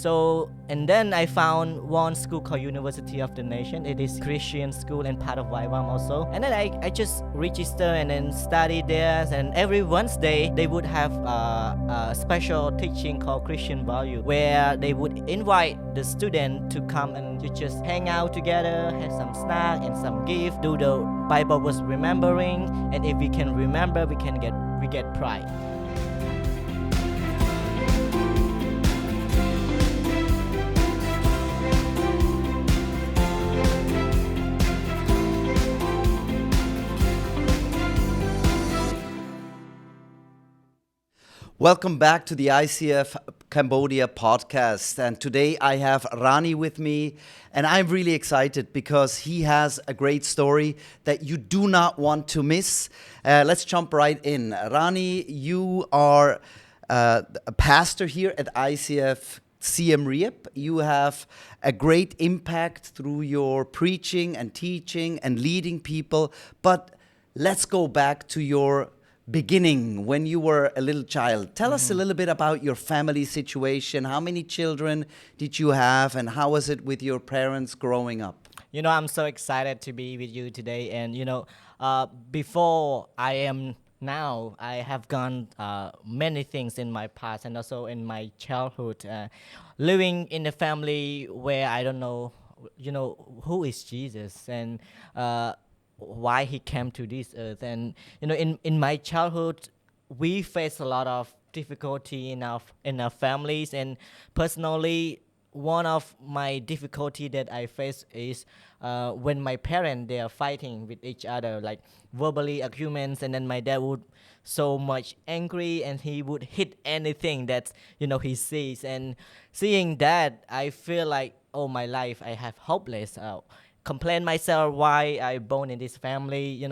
So, and then I found one school called University of the Nation. It is Christian school and part of YWAM also. And then I just register and then study there. And every Wednesday, they would have a special teaching called Christian Value, where they would invite the student to come and to just hang out together, have some snack and some gift, do the Bible verse remembering. And if we can remember, we get pride. Welcome back to the ICF Cambodia podcast. And today I have Rany with me. And I'm really excited because he has a great story that you do not want to miss. Let's jump right in. Rany, you are a pastor here at ICF Siem Reap. You have a great impact through your preaching and teaching and leading people. But let's go back to your beginning when you were a little child. Tell us a little bit about your family situation. How many children did you have, and how was it with your parents growing up? You know, I'm so excited to be with you today. And, before I am now, I have gone many things in my past and also in my childhood. Living in a family where I don't know, who is Jesus and why he came to this earth. And, in my childhood, we faced a lot of difficulty in our families. And personally, one of my difficulty that I face is when my parents, they are fighting with each other, like verbally arguments, and then my dad would so much angry and he would hit anything that he sees. And seeing that, I feel like, oh, my life, I have hopeless. Complain myself why I born in this family,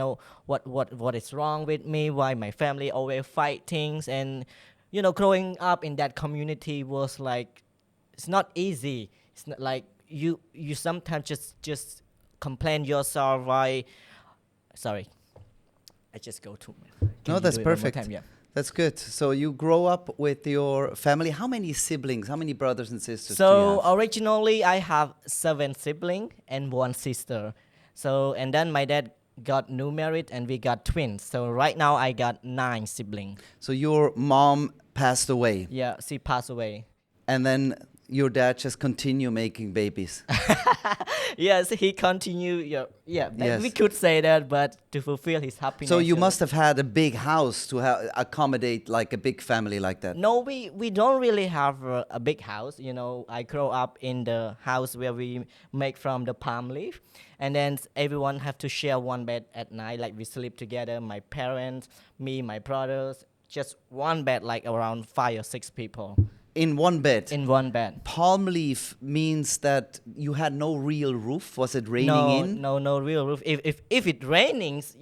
what is wrong with me, why my family always fight things. And growing up in that community was like, it's not easy. It's not like you sometimes just complain yourself why. Sorry, I just go to. No, that's perfect. Yeah. That's good. So you grow up with your family. How many siblings? How many brothers and sisters do you So have? originally I have 7 siblings and 1 sister. So, and then my dad got new married and we got twins. So right now I got 9 siblings. So your mom passed away. Yeah, she passed away. And then your dad just continue making babies. Yes, he continued. Yes. We could say that, but to fulfill his happiness. So you must have had a big house to accommodate like a big family like that. No, we don't really have a big house. I grew up in the house where we make from the palm leaf, and then everyone have to share one bed at night. Like we sleep together, my parents, me, my brothers, just one bed, like around 5 or 6 people. In one bed? In one bed. Palm leaf means that you had no real roof. Was it raining in? No real roof. If it rainings,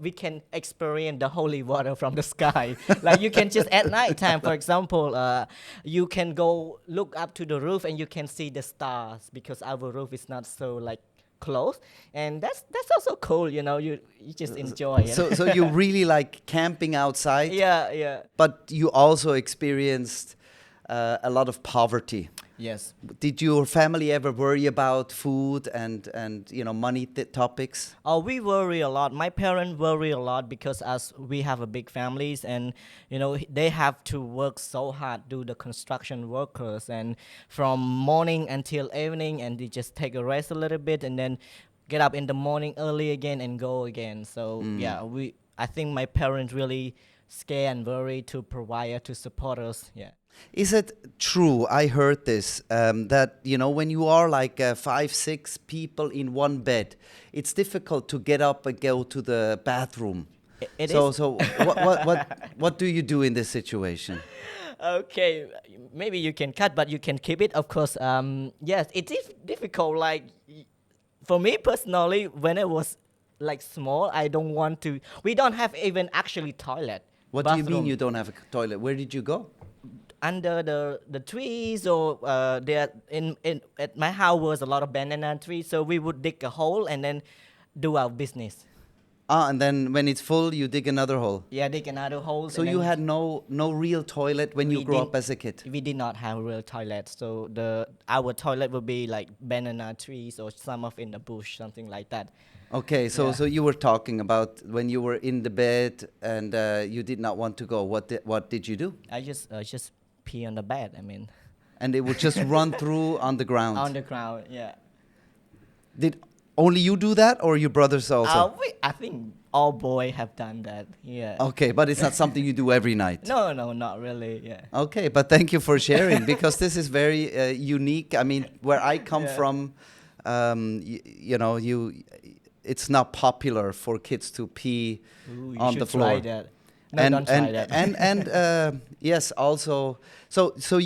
we can experience the holy water from the sky. Like you can just at night time, for example, you can go look up to the roof and you can see the stars because our roof is not so like close, and that's also cool. You just enjoy it. So you really like camping outside? Yeah. But you also experienced a lot of poverty. Yes. Did your family ever worry about food and money topics? Oh, we worry a lot. My parents worry a lot because as we have a big families and they have to work so hard, do the construction workers, and from morning until evening, and they just take a rest a little bit and then get up in the morning early again and go again. So I think my parents really scared and worry to provide to support us. Yeah. Is it true, I heard this, that, when you are like 5, 6 people in one bed, it's difficult to get up and go to the bathroom. It so, is. So what do you do in this situation? Okay, maybe you can cut, but you can keep it, of course. Yes, it is difficult. Like, for me personally, when I was like small, I don't want to. We don't have even actually toilet. What do you mean you don't have a toilet? Where did you go? Under the trees, or there in at my house was a lot of banana trees, so we would dig a hole and then do our business. Ah, and then when it's full, you dig another hole. Yeah, dig another holes. So and you then had no real toilet when you grew up as a kid. we did not have real toilets. So our toilet would be like banana trees or some of in the bush, something like that. Okay, so Yeah. so you were talking about when you were in the bed and you did not want to go. What did you do? I just pee on the bed. I mean, And it would just run through on the ground. on the ground. Yeah. Did only you do that, or your brothers also? I think all boys have done that. Yeah. Okay, but it's not something you do every night. No, not really. Yeah. Okay, but thank you for sharing because this is very unique. I mean, where I come Yeah. from, it's not popular for kids to pee Ooh, you on should the floor. try that. No, don't try that. And yes, also, so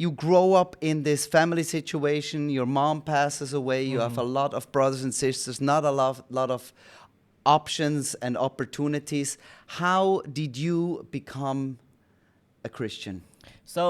you grow up in this family situation. Your mom passes away. You have a lot of brothers and sisters. Not a lot of options and opportunities. How did you become a Christian? So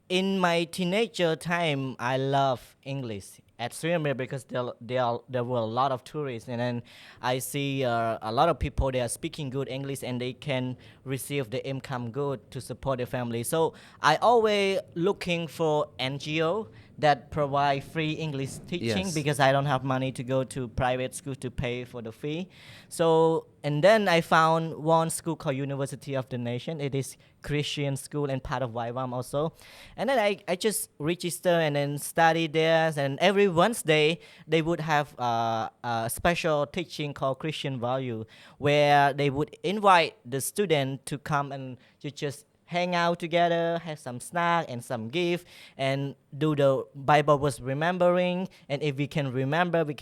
in my teenager time, I love English extremely because there were a lot of tourists, and then I see a lot of people they are speaking good English and they can receive the income good to support their family. So I always looking for NGO that provide free English teaching Yes. because I don't have money to go to private school to pay for the fee. So and then I found one school called University of the Nation. It is Christian school and part of YWAM also. And then I just register and then study there. And every Wednesday they would have a special teaching called Christian Value, where they would invite the student to come and you just hang out together, have some snack and some gift, and do the Bible verse remembering. And if we can remember, we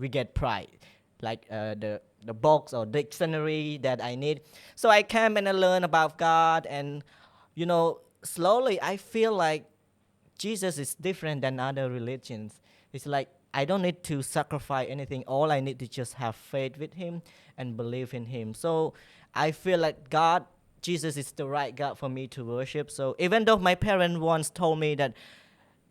get pride, like the box or dictionary that I need. So I came and I learn about God, and slowly I feel like Jesus is different than other religions. It's like I don't need to sacrifice anything. All I need to just have faith with Him and believe in Him. So I feel like Jesus is the right God for me to worship. So even though my parents once told me that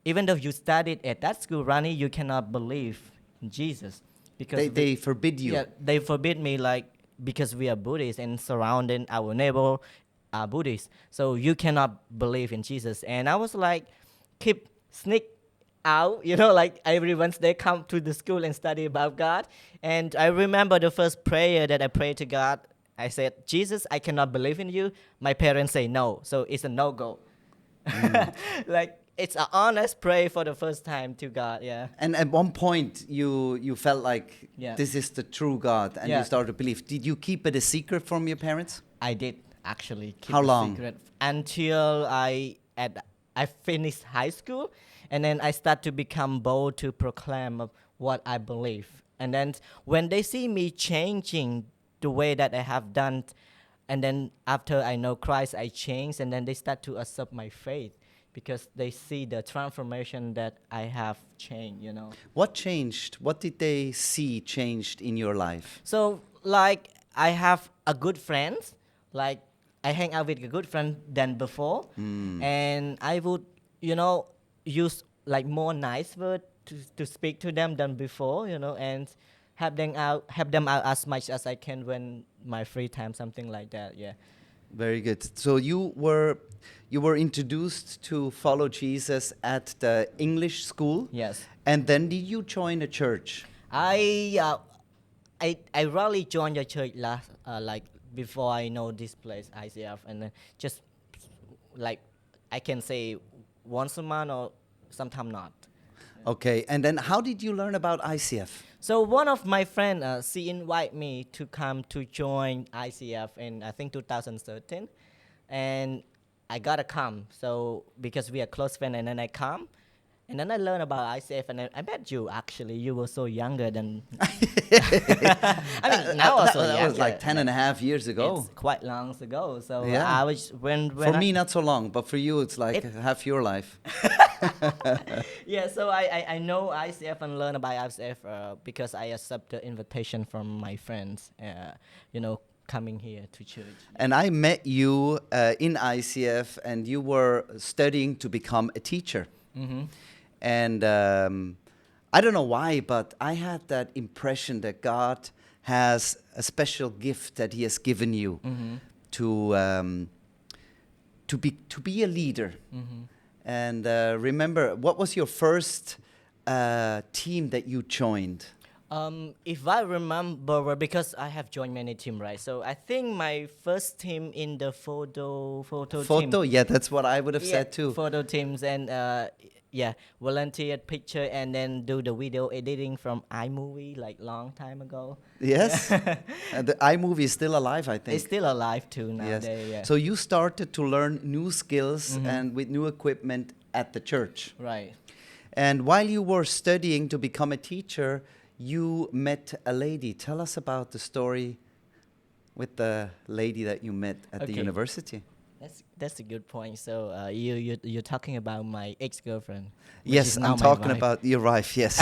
even though you studied at that school, Ronnie, you cannot believe in Jesus because They forbid you. yeah, they forbid me like because we are Buddhists and surrounding our neighbor are Buddhists. So you cannot believe in Jesus. And I was like, keep sneak out, like every Wednesday come to the school and study about God. And I remember the first prayer that I prayed to God. I said, Jesus, I cannot believe in you. My parents say no, so it's a no-go. Like it's an honest prayer for the first time to God, yeah. And at one point, you felt like Yeah. this is the true God, and Yeah. you started to believe. Did you keep it a secret from your parents? I did actually keep How a long? secret until I finished high school, and then I start to become bold to proclaim of what I believe. And then when they see me changing the way that I have done, and then after I know Christ, I change, and then they start to accept my faith because they see the transformation that I have changed. What changed? What did they see changed in your life? So like I have a good friend, like I hang out with a good friend than before, and I would use like more nice word to speak to them than before, and help them out as much as I can when my free time, something like that. Yeah. Very good. So you were introduced to follow Jesus at the English school. Yes. And then did you join a church? I rarely joined the church last like before I know this place ICF, and then just like I can say once a month or sometimes not. Okay. And then how did you learn about ICF? So one of my friends, she invited me to come to join ICF in I think 2013, and I gotta come. So because we are close friends, and then I come, and then I learned about ICF, and then I met you. Actually, you were so younger than. I mean, now also that was younger. like 10 and a half years ago. It's quite long ago. So Yeah. I was when For I, me, not so long, but for you, it's like half your life. yeah, so I know ICF and learn about ICF because I accept the invitation from my friends, coming here to church. And I met you in ICF, and you were studying to become a teacher. Mm-hmm. And I don't know why, but I had that impression that God has a special gift that He has given you to be a leader. And remember, what was your first team that you joined? If I remember, because I have joined many teams, right? So I think my first team in the photo Photo, team. yeah, that's what I would have Yeah, said too. photo teams and yeah, volunteered picture and then do the video editing from iMovie like long time ago. Yes, Yeah. the iMovie is still alive, I It's think. still alive too Yes. nowadays. Yeah. So you started to learn new skills and with new equipment at the church. Right. And while you were studying to become a teacher, you met a lady. Tell us about the story with the lady that you met at the Okay. university. That's a good point. So you're talking about my ex-girlfriend. Which Yes, is now I'm my talking wife. about your wife, yes.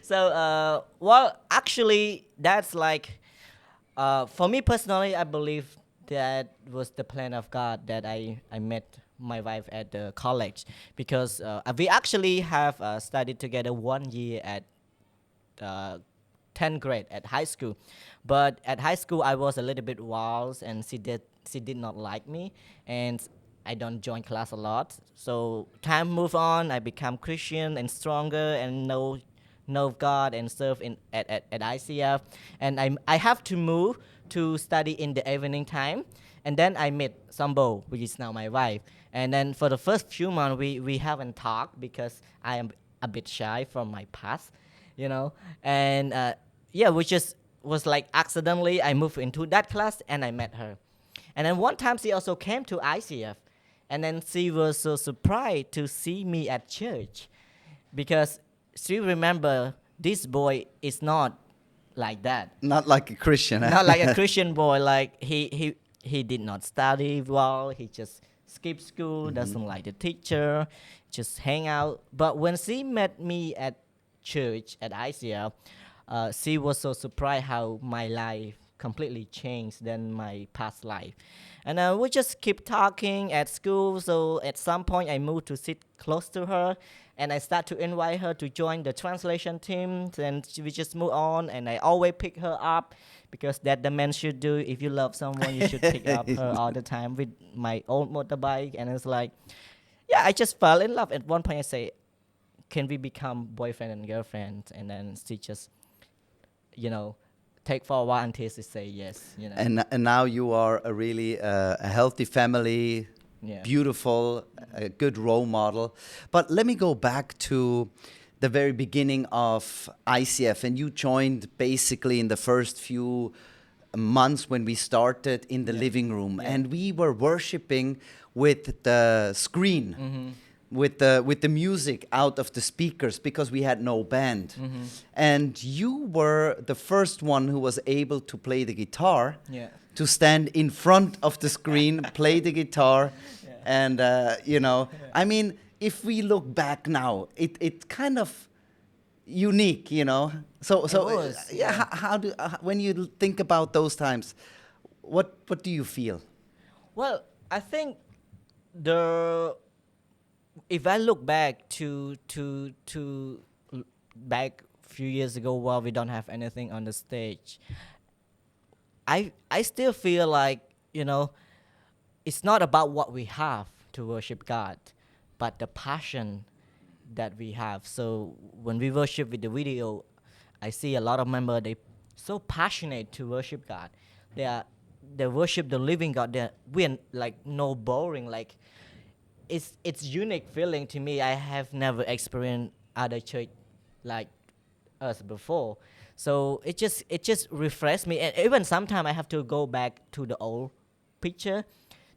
So well, actually, that's like for me personally, I believe that was the plan of God that I met my wife at the college because we actually have studied together 1 year at 10th grade at high school, but at high school I was a little bit wild and she did not like me, and I don't join class a lot. So time move on, I become Christian and stronger and know God and serve at ICF, and I have to move to study in the evening time, and then I met Sambo, which is now my wife, and then for the first few months we haven't talked because I am a bit shy from my past, and yeah, which just was like accidentally I moved into that class and I met her, and then one time she also came to ICF, and then she was so surprised to see me at church because she remember this boy is not like that. Not like a Christian. Huh? Not like a Christian boy. Like he did not study well. He just skipped school. Doesn't like the teacher. Just hang out. But when she met me at church at ICL, she was so surprised how my life completely changed than my past life. And we just keep talking at school. So at some point, I moved to sit close to her, and I start to invite her to join the translation team. And we just move on, and I always pick her up because that the man should do. If you love someone, you should pick up her all the time with my old motorbike. And it's like, yeah, I just fell in love. At one point, I say, can we become boyfriend and girlfriend? And then she just, take for a while until she say yes. And now you are a really a healthy family, Yeah. beautiful, a good role model. But let me go back to the very beginning of ICF, and you joined basically in the first few months when we started in the living room, and we were worshiping with the screen. With the music out of the speakers because we had no band. And you were the first one who was able to play the guitar, Yeah. to stand in front of the screen, play the guitar. And I mean, if we look back now, it's kind of unique, so was, yeah, yeah. how do when you think about those times, what do you feel? Well, I think if I look back to back a few years ago while we don't have anything on the stage, I still feel like it's not about what we have to worship God, but the passion that we have. So when we worship with the video, I see a lot of members, they so passionate to worship God. They worship the living God. We're like no boring. Like it's unique feeling to me. I have never experienced other church like us before. So it just refreshed me. And even sometimes I have to go back to the old picture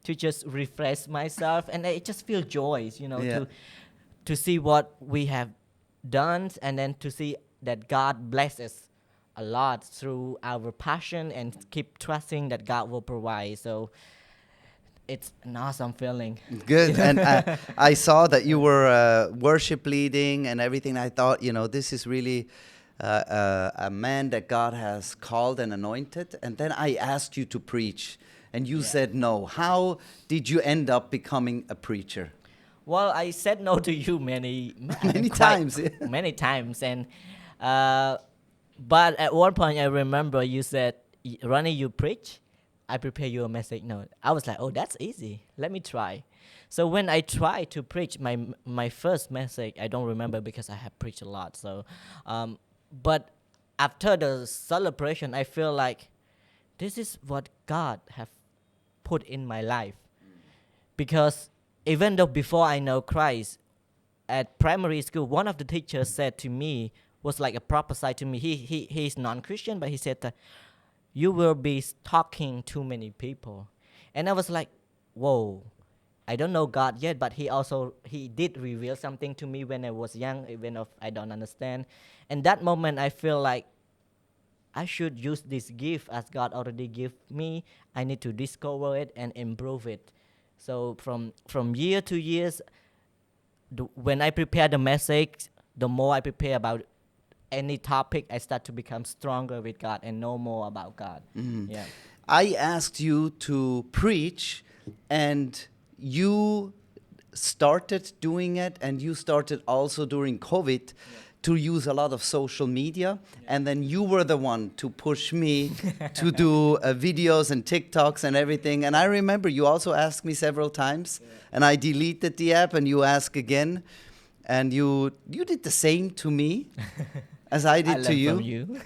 to just refresh myself, and I just feel joy, Yeah. to see what we have done, and then to see that God blesses a lot through our passion and keep trusting that God will provide. So it's an awesome feeling. Good. And I saw that you were worship leading and everything. I thought, this is really a man that God has called and anointed. And then I asked you to preach, and you said no. How did you end up becoming a preacher? Well, I said no to you many Many quite times, yeah. many times, and uh, But at one point, I remember you said, Ronnie, you preach? I prepare you a message note. I was like, oh, that's easy. Let me try. So when I tried to preach my first message, I don't remember because I have preached a lot. So, but after the celebration, I feel like this is what God have put in my life. Because even though before I know Christ, at primary school, one of the teachers said to me, was like a prophesy to me. He's non-Christian, but he said that you will be talking to many people. And I was like, whoa, I don't know God yet, but he did reveal something to me when I was young, even if I don't understand. And that moment I feel like I should use this gift as God already gave me. I need to discover it and improve it. So from year to years, when I prepare the message, the more I prepare about any topic, I start to become stronger with God and know more about God. Yeah. I asked you to preach, and you started doing it, and you started also during COVID to use a lot of social media, and then you were the one to push me to do videos and TikToks and everything. And I remember you also asked me several times, and I deleted the app, and you asked again, and you did the same to me. As I did to you. From you.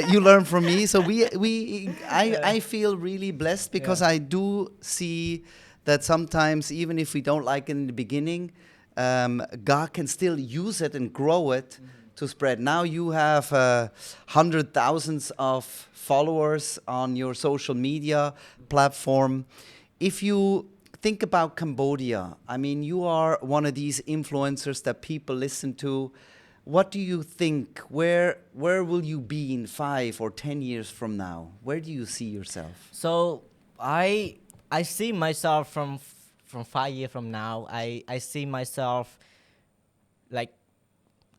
You learn from me. So I feel really blessed because I do see that sometimes, even if we don't like it in the beginning, God can still use it and grow it to spread. Now you have hundred thousands of followers on your social media platform. If you think about Cambodia, I mean, you are one of these influencers that people listen to. What do you think? Where will you be in 5 or 10 years from now? Where do you see yourself? So I see myself from 5 years from now. I see myself like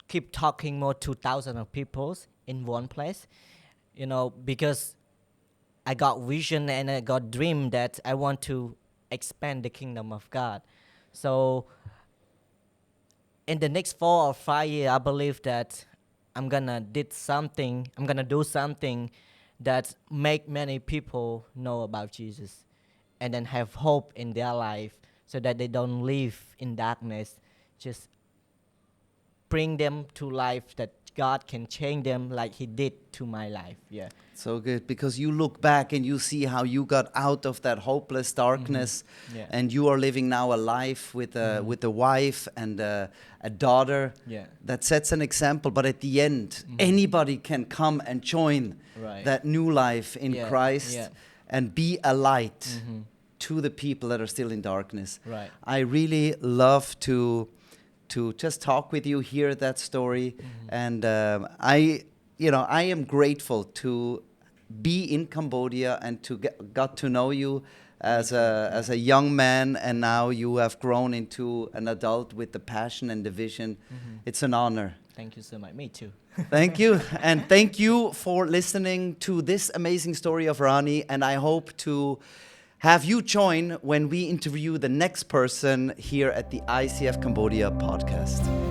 keep talking more to thousands of people in one place, because I got vision and I got dream that I want to expand the kingdom of God. So in the next 4 or 5 years, I believe that I'm gonna do something that make many people know about Jesus, and then have hope in their life, so that they don't live in darkness. Just bring them to life, that God can change them like He did to my life. Yeah. So good, because you look back and you see how you got out of that hopeless darkness, and you are living now a life with a wife and a daughter that sets an example. But at the end, anybody can come and join that new life in Christ and be a light to the people that are still in darkness. Right. I really love to just talk with you, hear that story, and I am grateful to be in Cambodia and to got to know you as a young man, and now you have grown into an adult with the passion and the vision. It's an honor. Thank you so much. Me too. Thank you, and thank you for listening to this amazing story of Rany, and I hope to have you join when we interview the next person here at the ICF Cambodia podcast.